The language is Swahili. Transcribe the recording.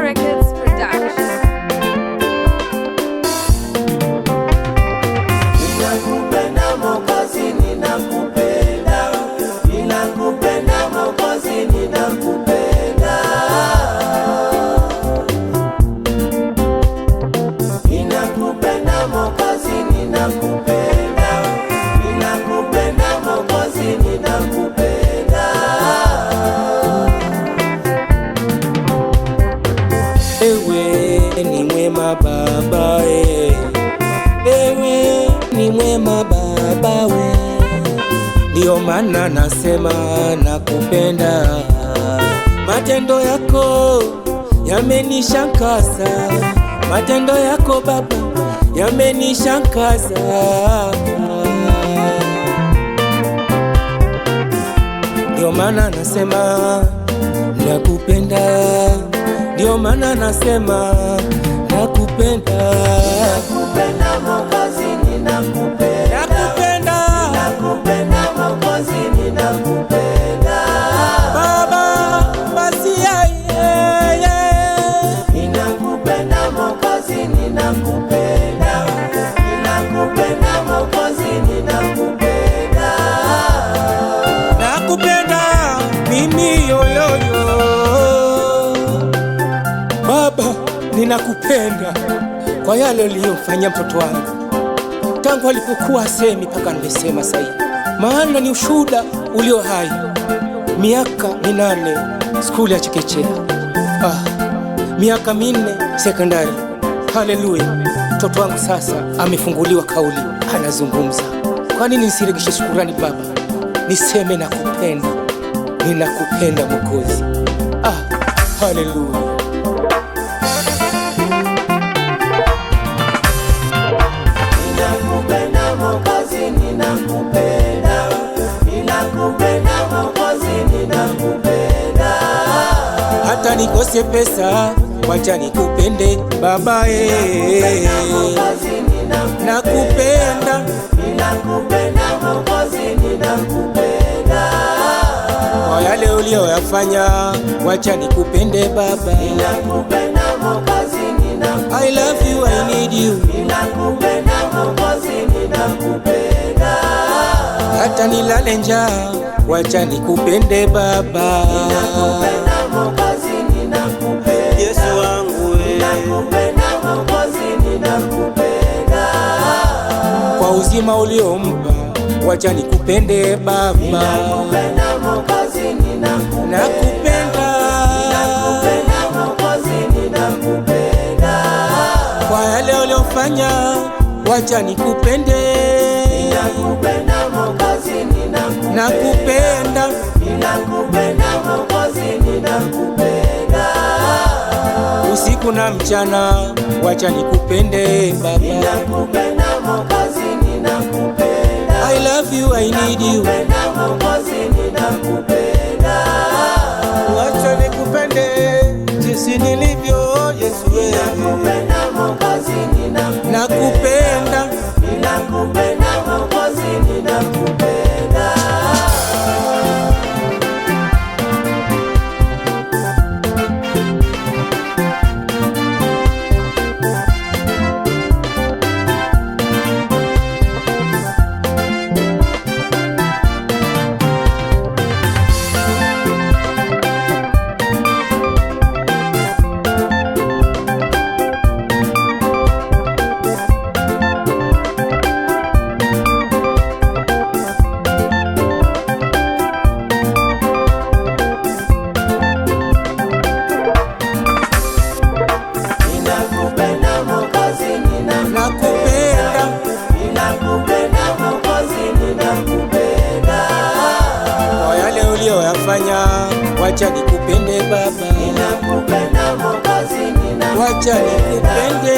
Records Production. Ninakupenda Mwokozi, ninakupenda. Ninakupenda Mwokozi, ninakupenda. Ninakupenda Mwokozi, ninakupenda. Ninakupenda Mwokozi, ninakupenda. Ewe ni mwema Baba, ewe ni mwema Baba we, ndio maana nasema nakupenda. Matendo yako yamenishangaza, matendo yako Baba yamenishangaza. Ndio maana nasema nakupenda, ndio maana nasema nakupenda. Nakupenda Mwokozi, ninakupenda. Nakupenda, nakupenda Mwokozi, ninakupenda. Baba basi yeye. Ninakupenda Mwokozi, ninakupenda. Ninakupenda Mwokozi, ninakupenda. Nakupenda mimi yoyoyo. Baba ninakupenda kwa yale uliyomfanyia mtoto wangu tangu alipokuwa asemi mpaka nimesema sasa hivi, maana ni ushuhuda ulio hai. Miaka 8 skuli ya chekechea, miaka 4 sekondari. Haleluya! Mtoto wangu sasa amefunguliwa kauli, anazungumza. Kwa nini nisiregeshe shukrani Baba, niseme nakupenda, ninakupenda Mwokozi. Haleluya! Ninakupenda Mwokozi, ninakupenda. Ninakupenda Mwokozi, ninakupenda. Hata nikose pesa, wacha nikupende Baba nakupenda. Ninakupenda Mwokozi, ninakupenda. Kwa yale uliyoyafanya, wacha nikupende Baba. Ninakupenda Mwokozi, ninakupenda. I love you, I need you. Ninakupenda Mwokozi, ninakupenda. Hata nilale njaa, wacha nikupende Baba. Ninakupenda Mwokozi, ninakupenda. Yesu wangu we. Ninakupenda Mwokozi, ninakupenda. Kwa uzima uliompa, wacha nikupende Baba. Ninakupenda Mwokozi, ninakupenda. Nakupenda. Ninakupenda Mwokozi, ninakupenda. Kwa yale uliofanya, wacha nikupende. Ninakupenda Mwokozi, ninakupenda. Nakupenda. Ninakupenda Mwokozi, ninakupenda. Usiku na mchana, wacha nikupende Baba. Ninakupenda Mwokozi, ninakupenda. I love you, I need you. Ninakupenda Mwokozi, ninakupenda. Wacha nikupende jinsi nilivyo Yesu. Ninakupenda Mwokozi, ninakupenda. Nakupenda. Ninakupenda Mwokozi, ninakupenda. Wacha nikupende Baba. Ninakupenda Mwokozi, ninakupenda. Wacha nikupende.